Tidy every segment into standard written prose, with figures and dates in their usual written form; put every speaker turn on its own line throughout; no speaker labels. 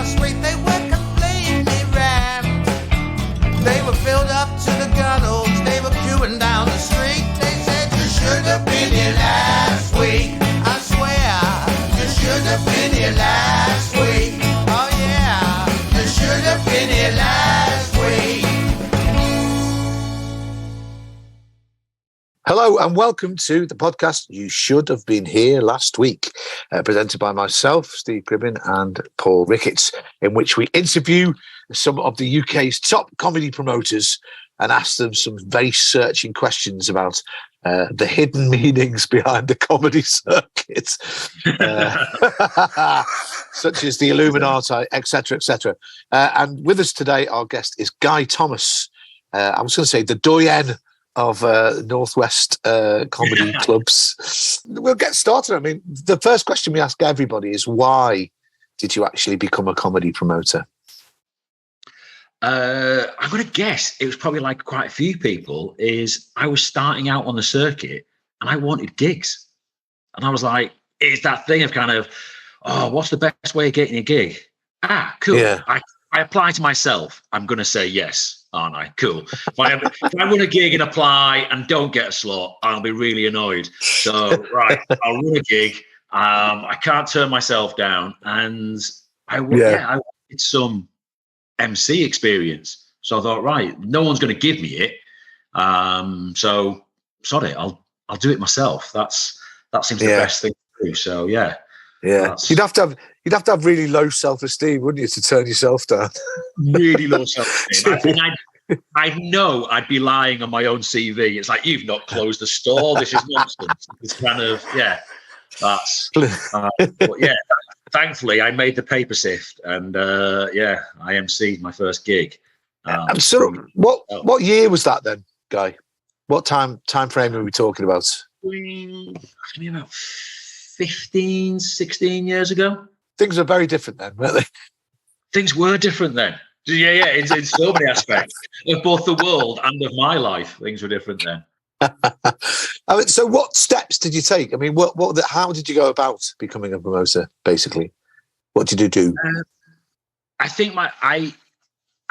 last week, they were completely rammed. They were filled up to the gunnels, they were queuing down the street. They said, you should have been here last week. I swear, you should have been here last week. Oh yeah, you should have been here last week.
Hello and welcome to the podcast You Should Have Been Here Last Week, presented by myself, Steve Gribbin, and Paul Ricketts, in which we interview some of the UK's top comedy promoters and ask them some very searching questions about the hidden meanings behind the comedy circuit, such as the Illuminati, etc., etc. And with us today, our guest is Guy Thomas. I was going to say the doyen of Northwest comedy clubs. We'll get started. I mean, the first question we ask everybody is, why did you actually become a comedy promoter?
I'm going to guess it was probably like quite a few people, is I was starting out on the circuit and I wanted gigs. And I was like, it's that thing of kind of, oh, what's the best way of getting a gig? Ah, cool. Yeah. I apply to myself. I'm going to say yes, aren't I? Cool. If I run a gig and apply and don't get a slot, I'll be really annoyed. So, right, I'll run a gig. I can't turn myself down. And I wanted some MC experience. So I thought, right, no one's going to give me it. So, sorry, I'll do it myself. That seems the best thing to do. So, yeah.
Yeah, you'd have to have really low self-esteem, wouldn't you, to turn yourself down?
Really low self-esteem. I know I'd be lying on my own CV. It's like, you've not closed the store. This is nonsense. It's kind of, that's. But yeah, thankfully, I made the paper sift, and I emceed my first gig.
So, what year was that then, Guy? What time frame are we talking about?
Maybe about 15, 16 years ago.
Things were very different then, weren't they?
Things were different then. Yeah, in so many aspects of both the world and of my life. Things were different then.
I mean, so what steps did you take? I mean, how did you go about becoming a promoter, basically? What did you do?
I think I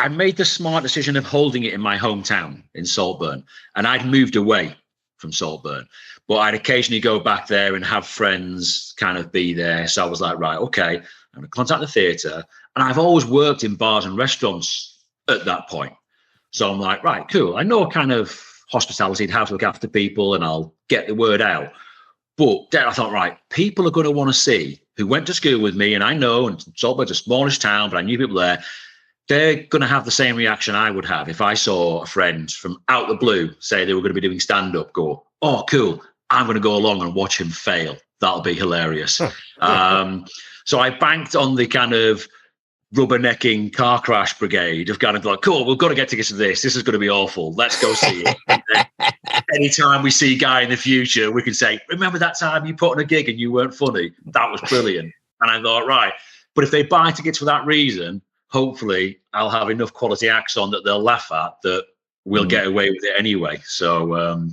made the smart decision of holding it in my hometown in Saltburn, and I'd moved away from Saltburn, but I'd occasionally go back there and have friends kind of be there. So I was like, right, okay, I'm going to contact the theatre. And I've always worked in bars and restaurants at that point. So I'm like, right, cool. I know what kind of hospitality and how to look after people, and I'll get the word out. But then I thought, right, people are going to want to see who went to school with me, and I know, and Saltburn's a smallish town, but I knew people there. They're going to have the same reaction I would have if I saw a friend from out the blue say they were going to be doing stand-up, go, oh, cool, I'm going to go along and watch him fail. That'll be hilarious. So I banked on the kind of rubbernecking car crash brigade of kind of like, cool, we've got to get tickets to this. This is going to be awful. Let's go see it. And then anytime we see Guy in the future, we can say, remember that time you put on a gig and you weren't funny? That was brilliant. And I thought, right, but if they buy tickets for that reason, hopefully I'll have enough quality acts on that they'll laugh at that we'll get away with it anyway. So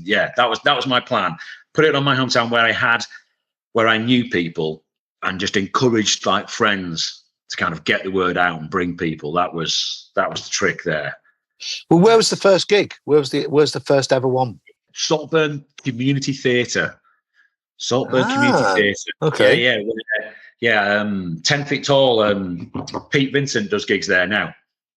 that was my plan. Put it on my hometown where I knew people, and just encouraged like friends to kind of get the word out and bring people. That was the trick there.
Well, where was the first gig? Where's the first ever one?
Saltburn Community Theatre. Saltburn Community Theatre.
Okay.
Yeah, 10 feet tall. Pete Vincent does gigs there now,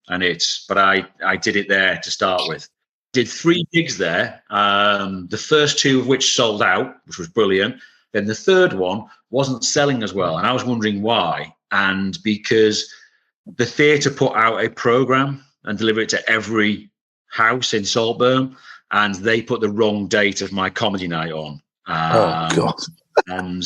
but I did it there to start with. Did 3 gigs there. The first 2 of which sold out, which was brilliant. Then the third one wasn't selling as well, and I was wondering why. And because the theatre put out a programme and delivered it to every house in Saltburn, and they put the wrong date of my comedy night on.
Oh God!
And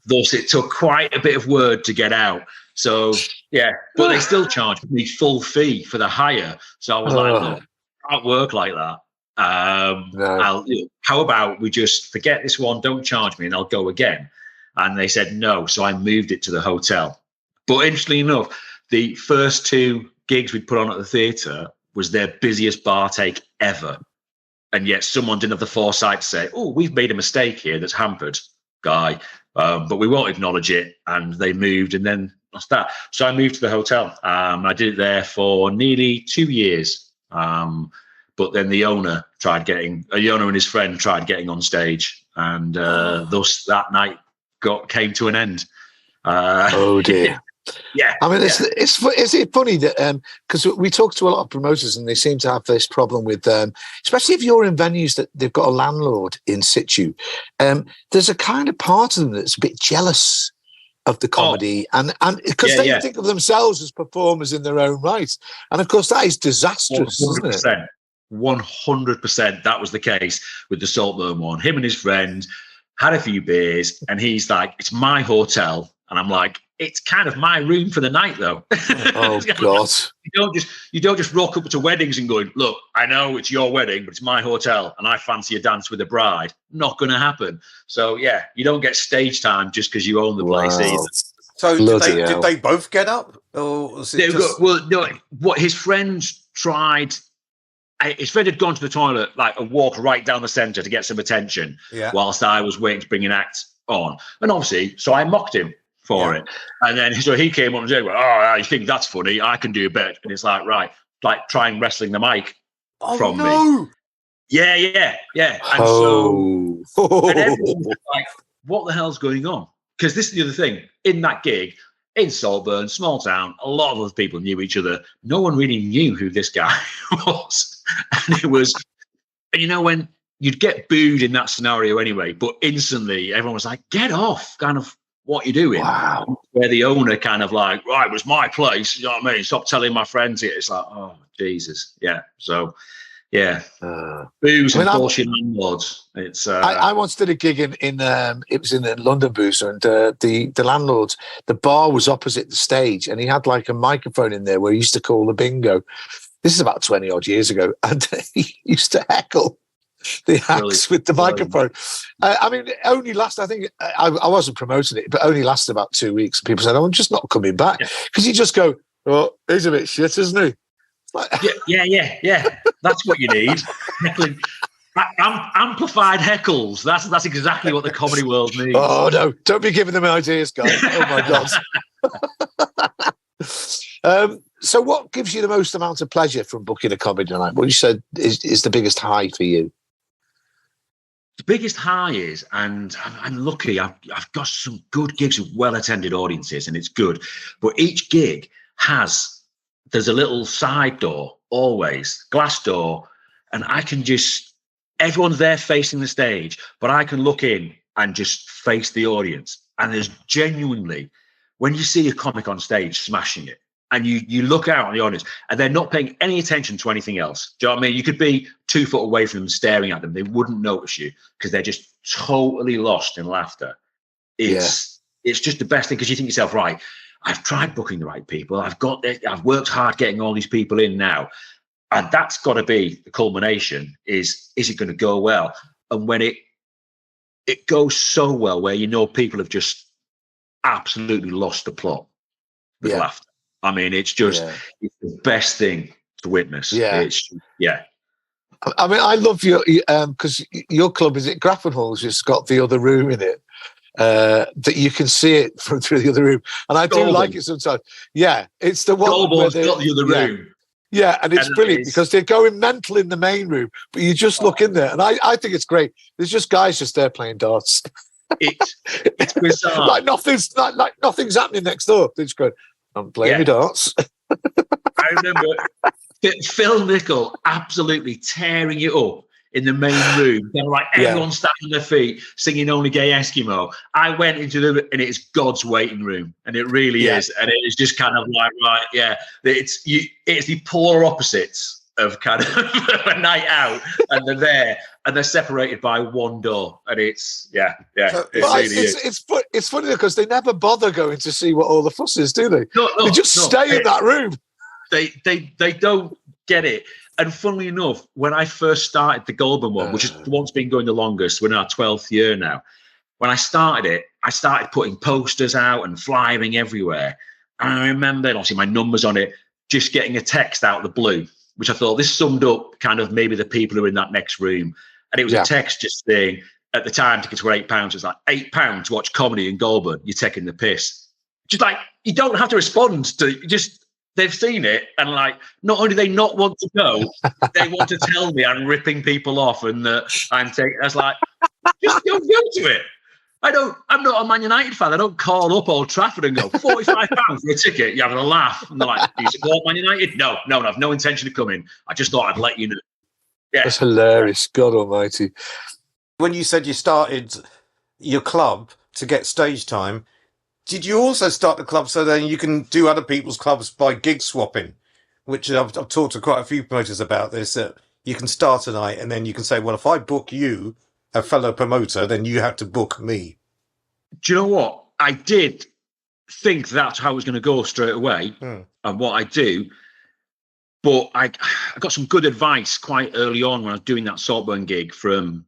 thus, it took quite a bit of word to get out. So, yeah, but they still charged me full fee for the hire. So I was like, look, it can't work like that. No. How about we just forget this one, don't charge me, and I'll go again. And they said no. So I moved it to the hotel. But interestingly enough, the first 2 gigs we'd put on at the theatre was their busiest bar take ever. And yet someone didn't have the foresight to say, oh, we've made a mistake here that's hampered Guy. But we won't acknowledge it. And they moved. And then That's that. So I moved to the hotel. I did it there for nearly 2 years. But then the owner and his friend tried getting on stage, and thus that night came to an end.
Oh dear.
Yeah.
I mean, is it funny that because we talk to a lot of promoters and they seem to have this problem with, especially if you're in venues that they've got a landlord in situ, there's a kind of part of them that's a bit jealous of the comedy, and because they think of themselves as performers in their own right, and of course that is disastrous,
100%,
isn't it?
100%. That was the case with the Saltburn one. Him and his friend had a few beers, and he's like, "It's my hotel," and I'm like, "It's kind of my room for the night, though."
Oh God!
You don't just rock up to weddings and go, "Look, I know it's your wedding, but it's my hotel, and I fancy a dance with a bride." Not going to happen. So yeah, you don't get stage time just because you own the place either.
So did they both get up, or was it
what his friends tried. His friend had gone to the toilet, like a walk right down the centre to get some attention, whilst I was waiting to bring an act on, and obviously, so I mocked him for it, and then so he came on and said, "Well, oh, you think that's funny? I can do a bit," and it's like, right, like trying wrestling the mic from me. Yeah. And so and everyone was like, what the hell's going on? Because this is the other thing. In that gig, in Saltburn, small town, a lot of other people knew each other. No one really knew who this guy was. And it was, when you'd get booed in that scenario anyway, but instantly everyone was like, get off, kind of what you're doing.
Wow.
Where the owner kind of like, right, it was my place. You know what I mean? Stop telling my friends it. It's like, oh, Jesus. Yeah. So, yeah. Booze and bullshit landlords. It's.
I once did a gig in it was in the London Boozer, and the landlord, the bar was opposite the stage, and he had like a microphone in there where he used to call the bingo. This is about 20 odd years ago, and he used to heckle the acts with the microphone. I mean, it only lasted, I think, I wasn't promoting it, but only lasted about 2 weeks. People said, "I'm just not coming back," because you just go, "Oh, he's a bit shit, isn't he?"
Yeah. That's what you need. Heckling. Amplified heckles. That's exactly what the comedy world needs.
Oh no! Don't be giving them ideas, guys. Oh my God. So, what gives you the most amount of pleasure from booking a comedy night? What you said is the biggest high for you?
The biggest high is, and I'm lucky. I've got some good gigs with well-attended audiences, and it's good. But each gig there's a little side door, always glass door, and I can everyone's there facing the stage, but I can look in and just face the audience. And there's genuinely, when you see a comic on stage smashing it, and you look out on the audience, and they're not paying any attention to anything else. Do you know what I mean? You could be 2 foot away from them, staring at them. They wouldn't notice you because they're just totally lost in laughter. It's just the best thing, because you think to yourself, right, I've tried booking the right people. I've worked hard getting all these people in now. And that's got to be the culmination. Is it going to go well? And when it goes so well, where people have just absolutely lost the plot with laughter. I mean, it's just it's the best thing to witness. I
mean, I love your because your club, is it Grafenhall's, just got the other room in it. That you can see it from through the other room, and I do like it sometimes. Yeah, it's the one
Goldborn's got the other room.
Yeah, and it's brilliant because they're going mental in the main room, but you just look in there, and I think it's great. There's just guys just there playing darts.
It's bizarre.
like nothing's happening next door. They're just going, "I'm playing my darts."
I remember Phil Nickel absolutely tearing it up in the main room. They were like, everyone standing on their feet, singing Only Gay Eskimo. I went into and it's God's waiting room. And it really is. And it is just kind of like, right, it's the polar opposites of kind of a night out. And they're there and they're separated by one door. And it's,
It's funny because they never bother going to see what all the fuss is, do they? No, they just stay in that room.
They don't get it. And funnily enough, when I first started the Goldburn one, which is the one's been going the longest, we're in our 12th year now. When I started it, I started putting posters out and flying everywhere. And I remember, obviously, my numbers on it, just getting a text out of the blue, which I thought this summed up kind of maybe the people who are in that next room. And it was a text just saying, at the time, tickets were £8. It's like £8 to watch comedy in Goldburn. You're taking the piss. Just like you don't have to respond to just. They've seen it, and like, not only do they not want to go, they want to tell me I'm ripping people off and that I'm taking. I was like, just don't go to it. I'm not a Man United fan. I don't call up Old Trafford and go, £45 for a ticket. You're having a laugh. And they're like, do you support Man United? No, I have no intention of coming. I just thought I'd let you know. Yeah.
That's hilarious. God almighty.
When you said you started your club to get stage time, did you also start the club so then you can do other people's clubs by gig swapping? Which I've talked to quite a few promoters about this, that you can start a night and then you can say, well, if I book you, a fellow promoter, then you have to book me.
Do you know what? I did think that's how it was going to go straight away and what I do. But I got some good advice quite early on when I was doing that Saltburn gig from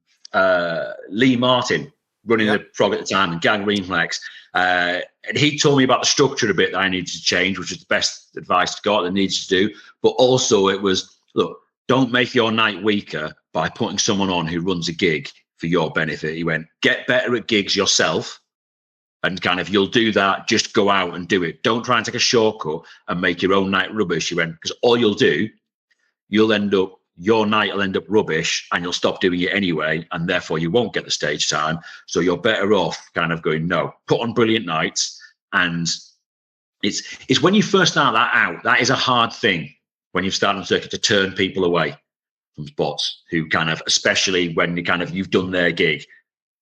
Lee Martin, running the prog at the time, and Gang Reflex. And he told me about the structure a bit that I needed to change, which is the best advice I got that needs to do. But also it was, look, don't make your night weaker by putting someone on who runs a gig for your benefit. He went, get better at gigs yourself. And kind of, you'll do that, just go out and do it. Don't try and take a shortcut and make your own night rubbish. He went, because all you'll do, your night will end up rubbish and you'll stop doing it anyway. And therefore you won't get the stage time. So you're better off kind of going, no, put on brilliant nights. And it's when you first start that out, that is a hard thing when you've started on circuit to turn people away from spots who kind of, especially when you've done their gig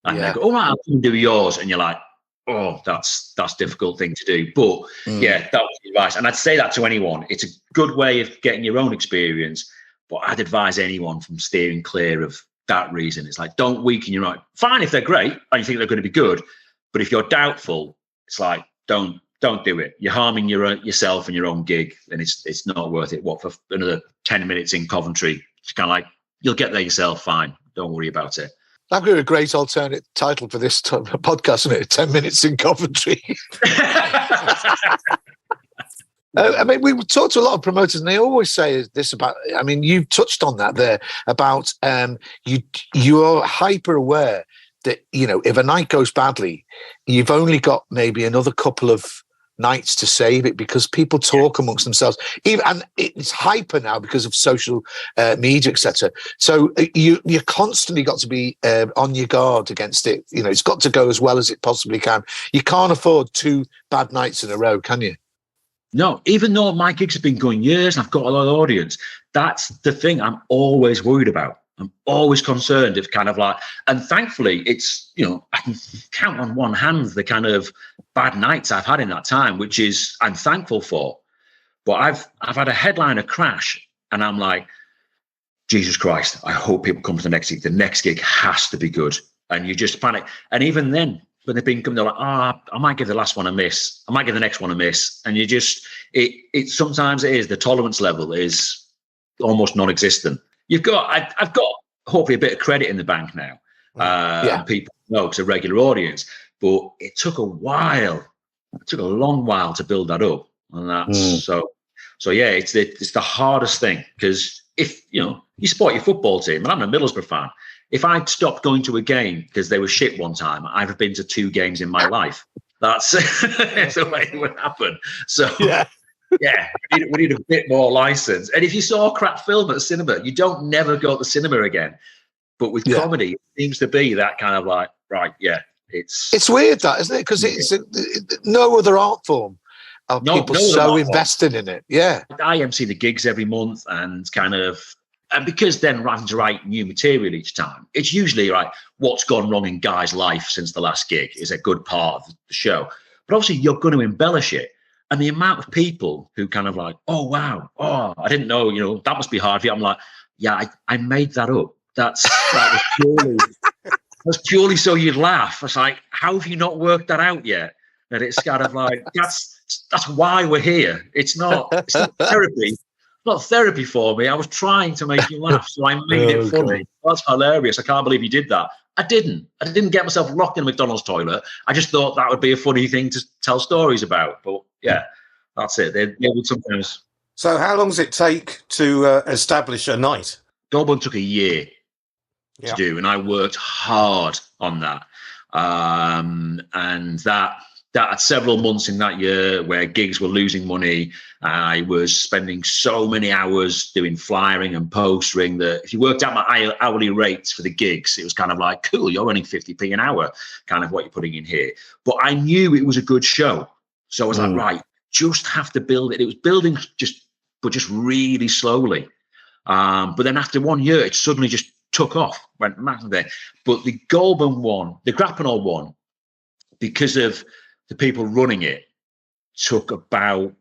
and they go, all right, I'll come do yours. And you're like, oh, that's a difficult thing to do. But that was the advice. And I'd say that to anyone. It's a good way of getting your own experience, but I'd advise anyone from steering clear of that reason. It's like, don't weaken your own. Fine if they're great and you think they're going to be good, but if you're doubtful, it's like, don't do it. You're harming yourself and your own gig, and it's not worth it. What, for another 10 minutes in Coventry? It's kind of like, you'll get there yourself, fine. Don't worry about it.
That'd be a great alternate title for this podcast, isn't it? 10 minutes in Coventry. I mean, we talk to a lot of promoters, and they always say this about. I mean, you've touched on that there about you're hyper aware that if a night goes badly, you've only got maybe another couple of nights to save it because people talk amongst themselves. And it's hyper now because of social media, etc. So you constantly got to be on your guard against it. It's got to go as well as it possibly can. You can't afford 2 bad nights in a row, can you?
No, even though my gigs have been going years and I've got a lot of audience, that's the thing I'm always worried about. I'm always concerned if kind of like, and thankfully it's, I can count on one hand the kind of bad nights I've had in that time, which is I'm thankful for. But I've had a headliner crash and I'm like, Jesus Christ, I hope people come to the next gig. The next gig has to be good. And you just panic. And even then, when they've been coming, they're like, I might give the last one a miss. I might give the next one a miss. And you just, it sometimes it is, the tolerance level is almost non-existent. I've got hopefully a bit of credit in the bank now. And people know it's a regular audience, but it took a while. It took a long while to build that up. And that's so yeah, it's the hardest thing because if, you support your football team, and I'm a Middlesbrough fan, if I'd stopped going to a game because they were shit one time, I've been to 2 games in my life. That's the way it would happen. So we need a bit more license. And if you saw a crap film at the cinema, you don't never go to the cinema again. But with comedy, it seems to be that kind of like, right, it's
weird that, isn't it? Because it's no other art form of people so invested in it. Yeah.
I MC the gigs every month and because then having to write new material each time, it's usually like what's gone wrong in Guy's life since the last gig is a good part of the show. But obviously you're going to embellish it. And the amount of people who kind of like, oh, wow, I didn't know, that must be hard for you. I'm like, yeah, I made that up. That was purely so you'd laugh. I was like, how have you not worked that out yet? And it's kind of like, that's why we're here. It's not therapy. It's not therapy for me. I was trying to make you laugh, so I made it funny. God. That's hilarious. I can't believe you did that. I didn't get myself locked in a McDonald's toilet. I just thought that would be a funny thing to tell stories about. But yeah, that's it. They would sometimes.
So how long does it take to establish a night?
Dolburn took a year to do, and I worked hard on that. And that that had several months in that year where gigs were losing money. I was spending so many hours doing flyering and postering that if you worked out my hourly rates for the gigs, it was kind of like, cool, you're earning 50p an hour, kind of what you're putting in here. But I knew it was a good show. So I was like, right, just have to build it. It was building just really slowly. But then after 1 year, it suddenly just took off, went massive there. But the Goulburn one, the Grappenol one, because of the people running it, took about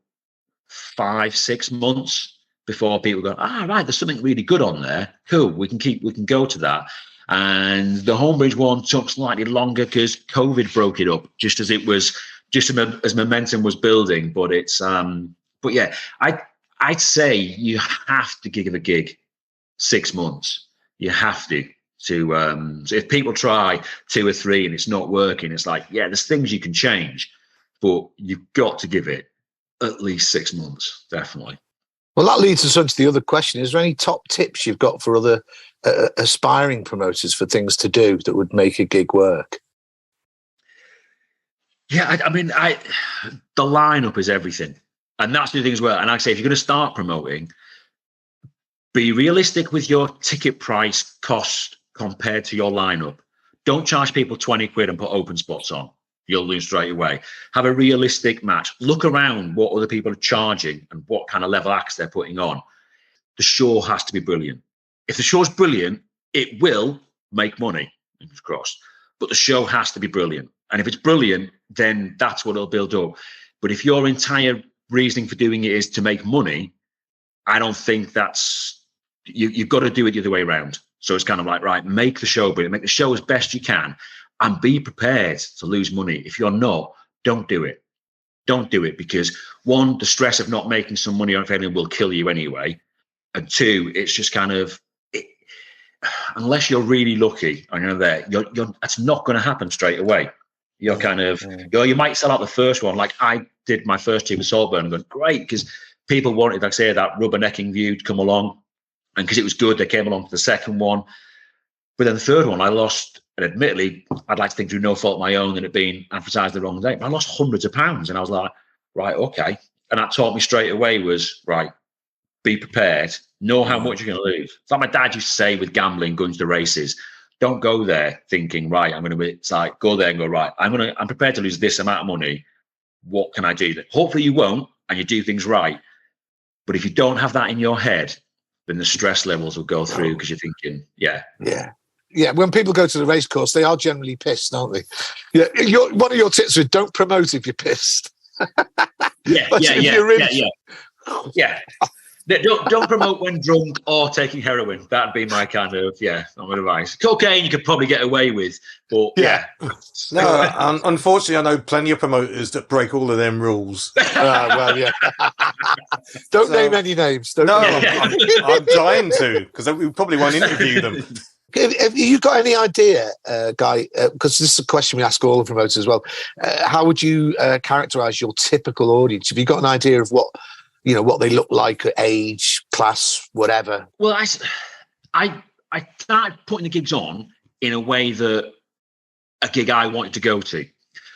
5-6 months before people go, right, there's something really good on there. Cool, we can go to that. And the Homebridge one took slightly longer because COVID broke it up, just as momentum was building. But it's, but yeah, I'd say you have to give a gig 6 months. You have to. So if people try 2 or 3 and it's not working, it's like, yeah, there's things you can change, but you've got to give it at least 6 months, definitely.
Well, that leads us on to the other question. Is there any top tips you've got for other aspiring promoters for things to do that would make a gig work?
Yeah, I mean, the lineup is everything. And that's the thing as well. And like I say, if you're going to start promoting, be realistic with your ticket price cost compared to your lineup. Don't charge people 20 quid and put open spots on. You'll lose straight away. Have a realistic match. Look around what other people are charging and what kind of level acts they're putting on. The show has to be brilliant. If the show's brilliant, it will make money, fingers crossed. But the show has to be brilliant. And if it's brilliant, then that's what it'll build up. But if your entire reasoning for doing it is to make money, I don't think that's, you've got to do it the other way around. So it's kind of like, right, make the show brilliant, make the show as best you can, and be prepared to lose money. If you're not, don't do it. Don't do it, because 1, the stress of not making some money on anything will kill you anyway. And 2, it's just kind of, unless you're really lucky, I know that that's not going to happen straight away. You're kind of, you might sell out the first one. Like I did my first team with Saltburn and going, great, because people wanted, like I say, that rubbernecking view to come along. And because it was good, they came along to the second one. But then the third one, I lost, and admittedly, I'd like to think through no fault of my own and it being advertised the wrong day, but I lost hundreds of pounds. And I was like, right, okay. And that taught me straight away was, right, be prepared, know how much you're going to lose. It's like my dad used to say with gambling, going to the races, don't go there thinking, right, I'm going to be, it's like, go there and go, right, I'm prepared to lose this amount of money. What can I do? Hopefully you won't, and you do things right. But if you don't have that in your head, then the stress levels will go through because you're thinking, yeah.
When people go to the race course, they are generally pissed, aren't they? Yeah. One of your tips is don't promote if you're pissed.
Yeah. Don't promote when drunk or taking heroin. That'd be my kind of, my advice. Cocaine you could probably get away with, but
No, unfortunately, I know plenty of promoters that break all of them rules.
Don't name any names.
I'm dying to, because we probably won't interview them.
Have you got any idea, Guy, because this is a question we ask all the promoters as well, how would you characterise your typical audience? Have you got an idea of what they look like, age, class, whatever?
Well, I started putting the gigs on in a way that a gig I wanted to go to.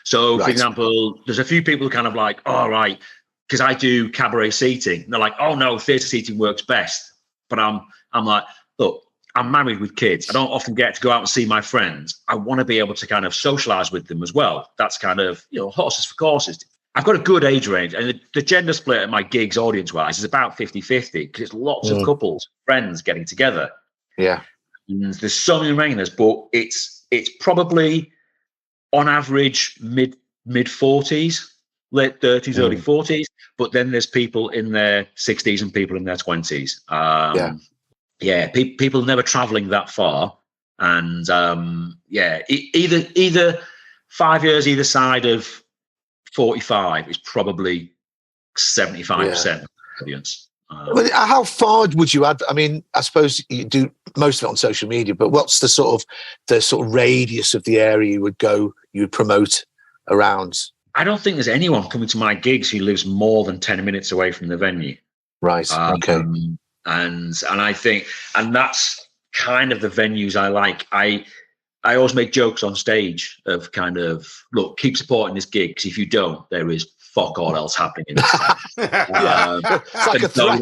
So, for example, there's a few people kind of like, all right, because I do cabaret seating. And they're like, oh no, theatre seating works best. But I'm like, look, I'm married with kids. I don't often get to go out and see my friends. I want to be able to kind of socialise with them as well. That's kind of, horses for courses. I've got a good age range, and the gender split at my gigs audience-wise is about 50-50, because it's lots of couples, friends getting together.
Yeah.
And there's so many ringers, but it's probably on average mid-40s, late 30s, early 40s, but then there's people in their 60s and people in their 20s. People never travelling that far. And either 5 years either side of 45 is probably 75% audience.
How far would you add? I mean, I suppose you do most of it on social media, but what's the sort of radius of the area you would promote around?
I don't think there's anyone coming to my gigs who lives more than 10 minutes away from the venue.
Right. Okay.
And I think, and that's kind of the venues I like. I always make jokes on stage of kind of, look, keep supporting this gig, because if you don't, there is fuck all else happening in this town.
It's like a threat.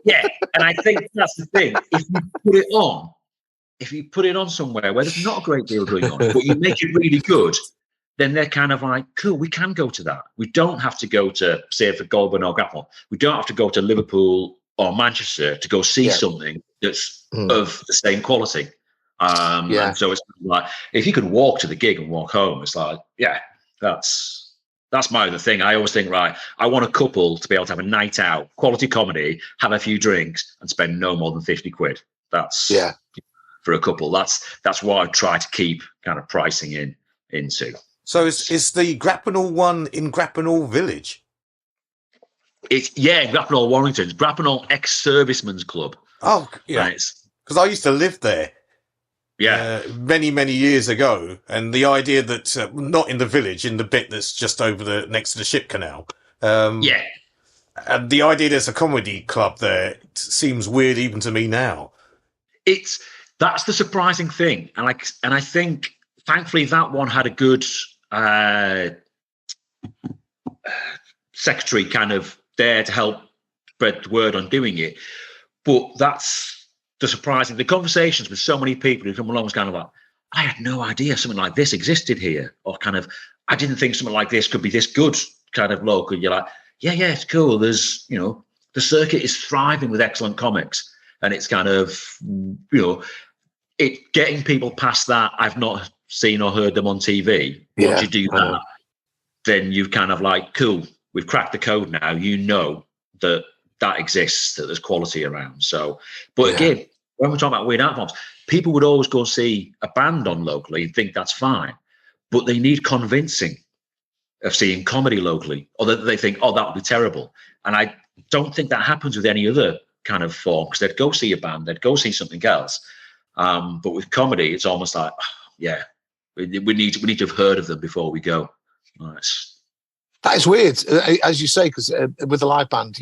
Yeah, and I think that's the thing. If you put it on somewhere where there's not a great deal going on, but you make it really good, then they're kind of like, cool, we can go to that. We don't have to go to, say, for Goulburn or Grapnel. We don't have to go to Liverpool or Manchester to go see something that's of the same quality. And so it's like, if you can walk to the gig and walk home, it's like, yeah, that's my other thing. I always think, right, I want a couple to be able to have a night out, quality comedy, have a few drinks, and spend no more than 50 quid. That's for a couple. That's what I try to keep kind of pricing into.
So is the Grapnel one in Grapnel Village?
It's Grapnel Warrington's Grapnel ex-servicemen's club.
Oh, yeah. Because I used to live there.
Yeah.
Many, many years ago. And the idea that, not in the village, in the bit that's just over next to the ship canal. And the idea there's a comedy club there seems weird even to me now.
That's the surprising thing. And I think, thankfully, that one had a good secretary kind of there to help spread the word on doing it. But that's the surprising, the conversations with so many people who come along was kind of like, I had no idea something like this existed here, or kind of, I didn't think something like this could be this good kind of local. You're like, yeah, it's cool. There's, the circuit is thriving with excellent comics, and it's kind of, it getting people past that. I've not seen or heard them on TV. Once you do that, then you've kind of like, cool, we've cracked the code now. That exists, that there's quality around. So, but again, when we're talking about weird art forms, people would always go see a band on locally and think that's fine, but they need convincing of seeing comedy locally, or that they think, oh, that would be terrible. And I don't think that happens with any other kind of form, because they'd go see a band, they'd go see something else. But with comedy, it's almost like, we need to have heard of them before we go.
That is weird, as you say, because with a live band,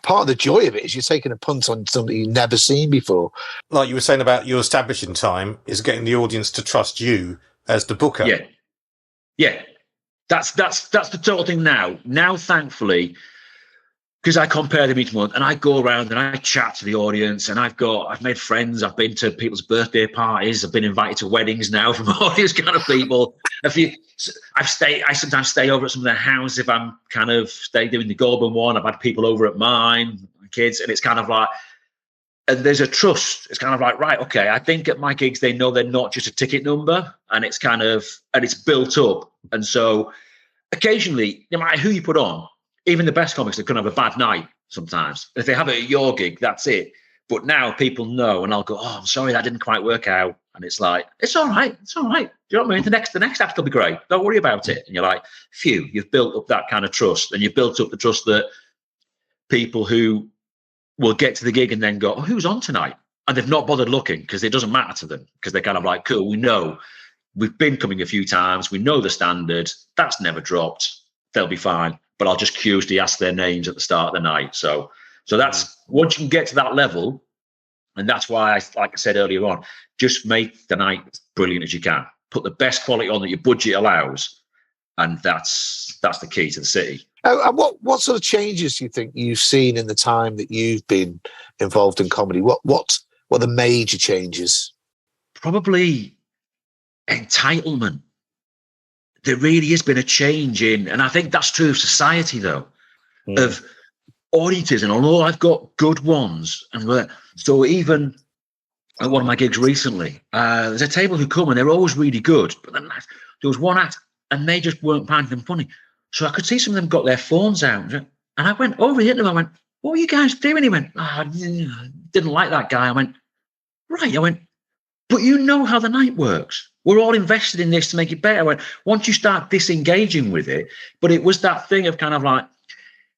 part of the joy of it is you're taking a punt on something you've never seen before. Like
you were saying about your establishing time is getting the audience to trust you as the booker.
Yeah. That's the total thing now. Now, thankfully, because I compare them each month, and I go around and I chat to the audience, and I've made friends. I've been to people's birthday parties. I've been invited to weddings now from all these kind of people. I sometimes stay over at some of their houses if I'm kind of doing the Goulburn one. I've had people over at mine, my kids, and it's kind of like, and there's a trust. It's kind of like, right, okay, I think at my gigs they know they're not just a ticket number, and it's kind of, and it's built up. And so occasionally, no matter who you put on, even the best comics, they can have a bad night sometimes. If they have it at your gig, that's it. But now people know, and I'll go, oh, I'm sorry, that didn't quite work out. And it's like, it's all right. Do you know what I mean? The next act will be great. Don't worry about it. And you're like, phew, you've built up that kind of trust. And you've built up the trust that people who will get to the gig and then go, oh, who's on tonight? And they've not bothered looking because it doesn't matter to them, because they're kind of like, cool, we know. We've been coming a few times. We know the standard. That's never dropped. They'll be fine. But I'll just curiously ask their names at the start of the night. So that's, once you can get to that level, and that's why, like I said earlier on, just make the night as brilliant as you can. Put the best quality on that your budget allows, and that's the key to the city.
And what sort of changes do you think you've seen in the time that you've been involved in comedy? What are the major changes?
Probably entitlement. There really has been a change and I think that's true of society, though, of audiences. And although I've got good ones, and so even at one of my gigs recently, there's a table who come and they're always really good, but then there was one act and they just weren't finding them funny. So I could see some of them got their phones out, and I went over to them. I went, "What were you guys doing?" He went, I didn't like that guy. I went, right. I went, but you know how the night works. We're all invested in this to make it better. I went, once you start disengaging with it, but it was that thing of kind of like,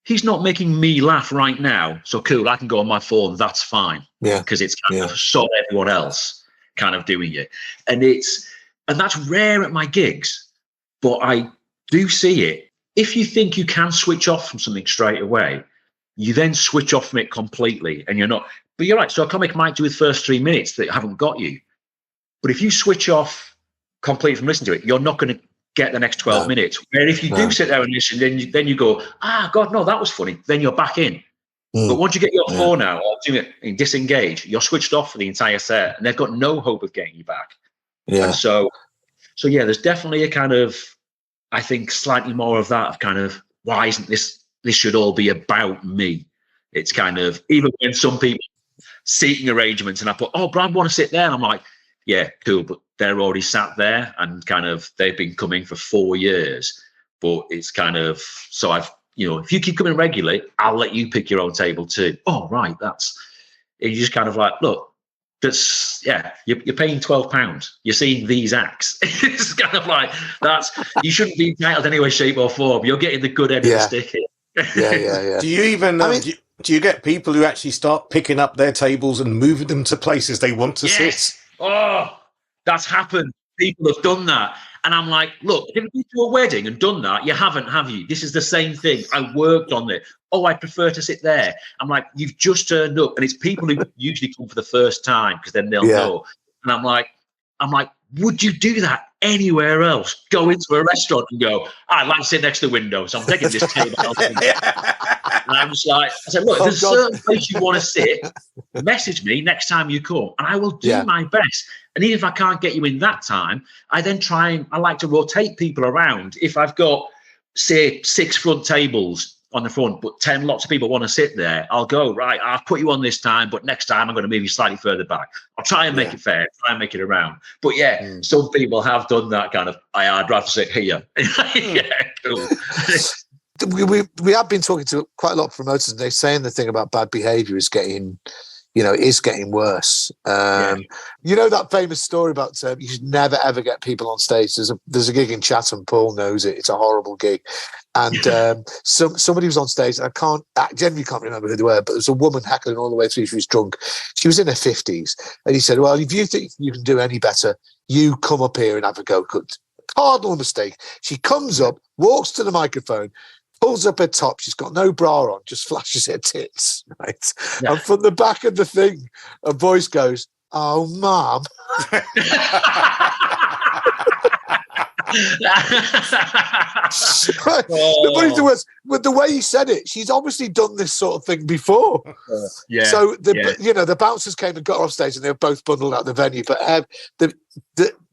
he's not making me laugh right now, so cool, I can go on my phone, that's fine. Yeah. Because it's kind of saw everyone else kind of doing it. And that's rare at my gigs, but I do see it. If you think you can switch off from something straight away, you then switch off from it completely, and you're not. But you're right. So a comic might do his first 3 minutes that haven't got you, But if you switch off completely from listening to it, you're not going to get the next 12 minutes. Where if you do sit there and listen, then you go, God, no, that was funny. Then you're back in. But once you get your phone out or do it and disengage, you're switched off for the entire set, and they've got no hope of getting you back.
Yeah.
And so yeah, there's definitely a kind of, I think, slightly more of that of kind of, why isn't this should all be about me? It's kind of, even when some people seating arrangements and I put, Brad, want to sit there, and I'm like, yeah, cool, but they're already sat there, and kind of they've been coming for 4 years. But it's kind of, so I've, if you keep coming regularly, I'll let you pick your own table too. Oh, right, you just kind of like, look, that's, you're paying £12. You're seeing these acts. It's kind of like, you shouldn't be entitled any way, shape or form. You're getting the good end of the stick here.
Yeah.
Do you even, do you get people who actually start picking up their tables and moving them to places they want to sit?
Oh, that's happened. People have done that. And I'm like, look, have you been to a wedding and done that? You haven't, have you? This is the same thing. I worked on it. Oh, I prefer to sit there. I'm like, you've just turned up. And it's people who usually come for the first time, because then they'll know. And I'm like, would you do that anywhere else? Go into a restaurant and go, I'd like to sit next to the window, so I'm taking this table. And I was like, I said, look, if there's a certain place you want to sit, message me next time you come, and I will do my best. And even if I can't get you in that time, I then I like to rotate people around. If I've got, say, 6 front tables on the front, but 10 lots of people want to sit there, I'll go, right, I'll put you on this time, but next time I'm going to move you slightly further back. I'll try and make it fair, try and make it around. But some people have done that kind of, I'd rather sit here. Cool.
We have been talking to quite a lot of promoters, and they're saying the thing about bad behaviour is getting worse. That famous story about you should never ever get people on stage. There's a gig in Chatham. Paul knows it. It's a horrible gig, and somebody was on stage. And I genuinely can't remember who they were, but there was a woman heckling all the way through. She was drunk. She was in her 50s, and he said, "Well, if you think you can do any better, you come up here and have a go." Cardinal mistake. She comes up, walks to the microphone, pulls up her top. She's got no bra on, just flashes her tits, right? Yeah. And from the back of the thing, a voice goes, "Oh, Mum." The funny thing was, with the way he said it, she's obviously done this sort of thing before. So the bouncers came and got her off stage, and they were both bundled out of the venue. But the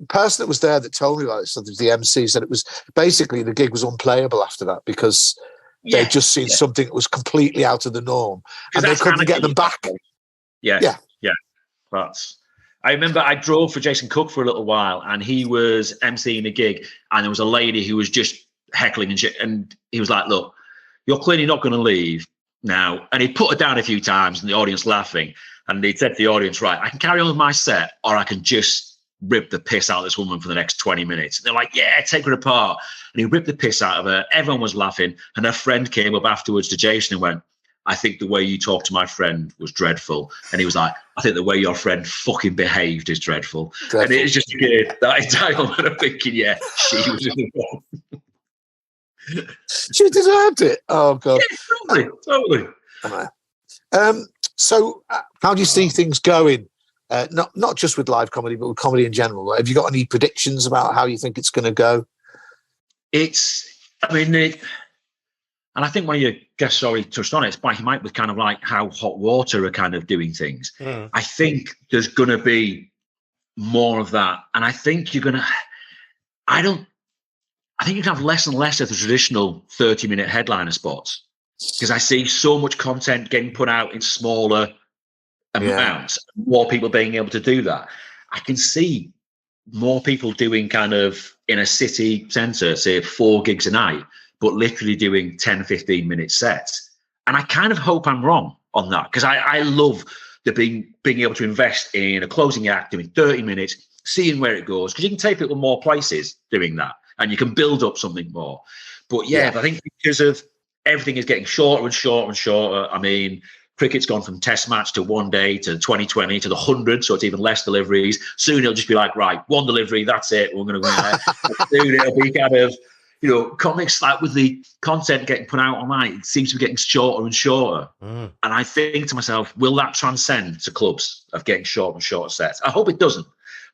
person that was there that told me about it, something the MC, said it was basically the gig was unplayable after that, because they'd just seen something that was completely out of the norm, and they couldn't get them back.
I remember I drove for Jason Cook for a little while, and he was emceeing a gig, and there was a lady who was just heckling and shit, and he was like, "Look, you're clearly not going to leave now." And he put her down a few times, and the audience laughing, and he said to the audience, "Right, I can carry on with my set, or I can just rip the piss out of this woman for the next 20 minutes. And they're like, "Yeah, take her apart." And he ripped the piss out of her. Everyone was laughing, and her friend came up afterwards to Jason and went, "I think the way you talked to my friend was dreadful." And he was like, "I think the way your friend fucking behaved is dreadful." And it was just that entitlement of thinking, she was in the wrong.
She deserved it. Oh, God.
Yeah, totally.
So how do you see things going? Not just with live comedy, but with comedy in general. Have you got any predictions about how you think it's going to go?
And I think one of your guests already touched on it. It's Mikey Mike with kind of like how Hot Water are kind of doing things. I think there's going to be more of that. And I think you're going to, I think you can have less and less of the traditional 30-minute headliner spots, because I see so much content getting put out in smaller amounts, more people being able to do that. I can see more people doing kind of in a city centre, say 4 gigs a night, but literally doing 10, 15-minute sets. And I kind of hope I'm wrong on that, because I love being able to invest in a closing act, doing 30 minutes, seeing where it goes, because you can take people more places doing that, and you can build up something more. But I think because of everything is getting shorter and shorter and shorter. I mean, cricket's gone from test match to 1 day to 2020 to the 100, so it's even less deliveries. Soon it'll just be like, right, 1 delivery, that's it, we're going to go there. Soon it'll be kind of, comics, like with the content getting put out online, it seems to be getting shorter and shorter. And I think to myself, will that transcend to clubs of getting shorter and shorter sets? I hope it doesn't.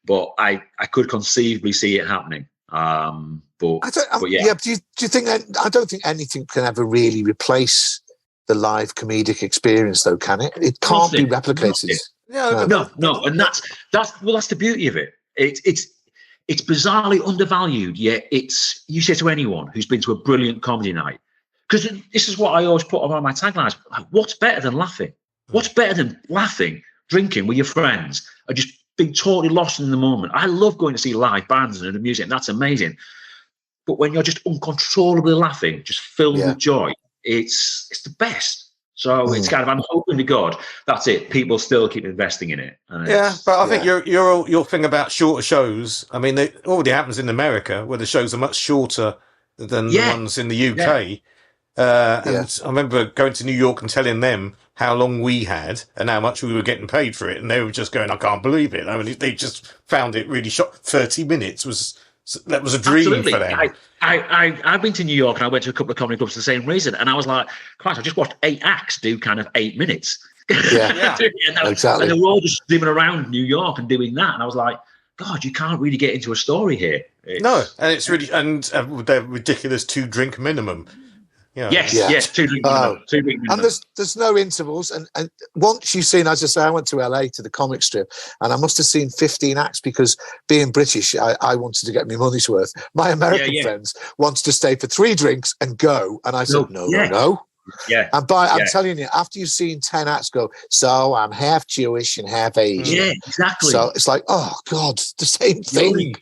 but I could conceivably see it happening. But yeah.
Do you think that, I don't think anything can ever really replace the live comedic experience, though, can it? It can't be replicated.
No, and that's the beauty of it. It's bizarrely undervalued, yet you say to anyone who's been to a brilliant comedy night, because this is what I always put on one of my taglines, like, what's better than laughing? What's better than laughing, drinking with your friends, and just being totally lost in the moment? I love going to see live bands and the music, and that's amazing. But when you're just uncontrollably laughing, just filled with joy, it's the best. So it's kind of, I'm hoping to God that's it. People still keep investing in it.
But I think your thing about shorter shows. I mean, it already happens in America where the shows are much shorter than the ones in the UK. And I remember going to New York and telling them how long we had and how much we were getting paid for it, and they were just going, "I can't believe it." I mean, they just found it really 30 minutes was a dream for them.
I've been to New York and I went to a couple of comedy clubs for the same reason, and I was like, Christ, I just watched 8 acts do kind of 8 minutes.
Exactly.
And they were all just zooming around New York and doing that, and I was like, God, you can't really get into a story here.
No, and it's really they're ridiculous 2-drink minimum.
Yes, 2 drink minimum. 2 drink minimum.
And there's no intervals. And once you've seen, as I say, I went to LA to the comic strip, and I must have seen 15 acts because being British, I wanted to get my money's worth. My American friends wanted to stay for 3 drinks and go, and I said, no.
Yeah.
And I'm telling you, after you've seen 10 acts go, so I'm half Jewish and half Asian.
Yeah, exactly.
So it's like, oh God, the same thing.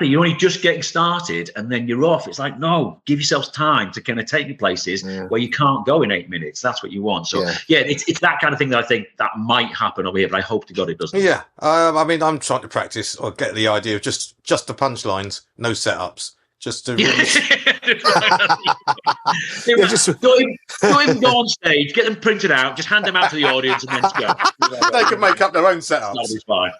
You're only just getting started and then you're off. It's like, no, give yourself time to kind of take you places where you can't go in 8 minutes. That's what you want. So it's that kind of thing that I think that might happen over here, but I hope to God it doesn't.
Yeah. I mean, I'm trying to practice or get the idea of just the punchlines, no setups. Just to really...
don't even go on stage, get them printed out, just hand them out to the audience and then just go.
They can make up their own setups.
That'll be fine.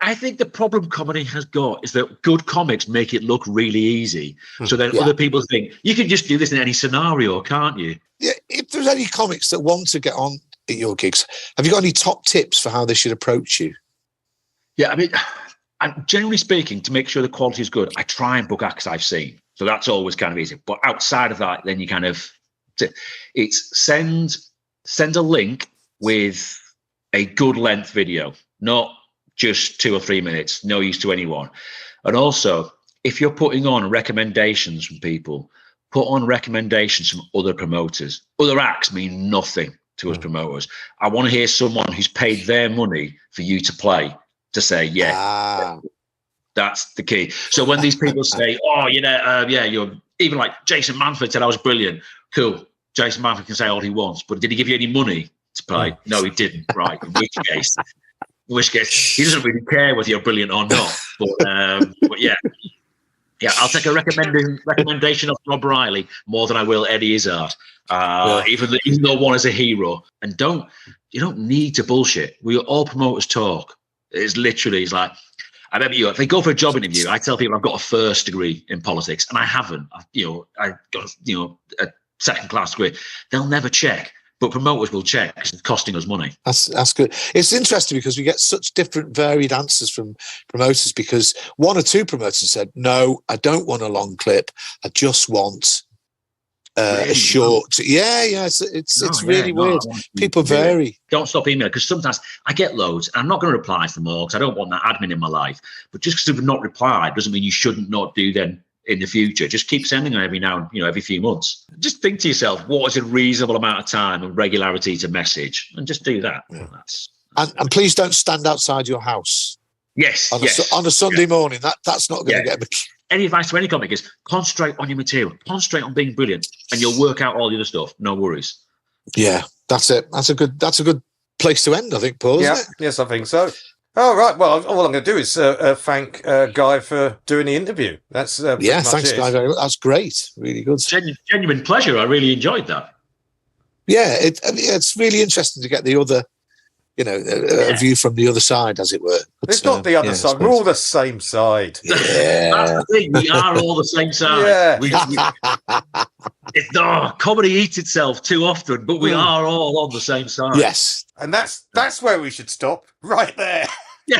I think the problem comedy has got is that good comics make it look really easy. So then other people think, you can just do this in any scenario, can't you?
Yeah, if there's any comics that want to get on at your gigs, have you got any top tips for how they should approach you?
Yeah, I mean... And generally speaking, to make sure the quality is good, I try and book acts I've seen. So that's always kind of easy. But outside of that, then you kind of, it's send a link with a good length video, not just 2 or 3 minutes, no use to anyone. And also, if you're putting on recommendations from people, put on recommendations from other promoters. Other acts mean nothing to us promoters. I want to hear someone who's paid their money for you to play. To say, that's the key. So when these people say, you're even like Jason Manford said I was brilliant. Cool. Jason Manford can say all he wants, but did he give you any money to play? No, he didn't. Right. In which case, he doesn't really care whether you're brilliant or not. But yeah, I'll take a recommendation of Rob Riley more than I will Eddie Izzard. Even though one is a hero. And you don't need to bullshit. We all promoters talk. It's like, I remember if they go for a job interview, I tell people I've got a first degree in politics, and I haven't. I got a second-class degree. They'll never check, but promoters will check because it's costing us money.
That's good. It's interesting because we get such different, varied answers from promoters. Because 1 or 2 promoters said, "No, I don't want a long clip. I just want a short." It's really weird. People vary.
Don't stop emailing, because sometimes I get loads and I'm not going to reply to them all because I don't want that admin in my life. But just because they've not replied doesn't mean you shouldn't not do them in the future. Just keep sending them every few months. Just think to yourself, what is a reasonable amount of time and regularity to message, and just do that.
And please don't stand outside your house.
Yes,
on a Sunday morning. That's not going to get me.
Any advice to any comic is concentrate on your material, concentrate on being brilliant, and you'll work out all the other stuff. No worries.
Yeah, that's it. That's a good place to end, I think, Paul. Isn't it?
Yes, I think so. All right. Well, all I'm going to do is thank Guy for doing the interview. That's
thanks, Guy. Very much. That's great. Really good.
Genuine pleasure. I really enjoyed that.
Yeah, it's really interesting to get the other. A view from the other side, as it were.
It's not the other side. We're all the same side.
Yeah.
That's the thing. We are all the same side.
Yeah.
Comedy eats itself too often, but we are all on the same side.
Yes.
And that's where we should stop, right there.
Yeah.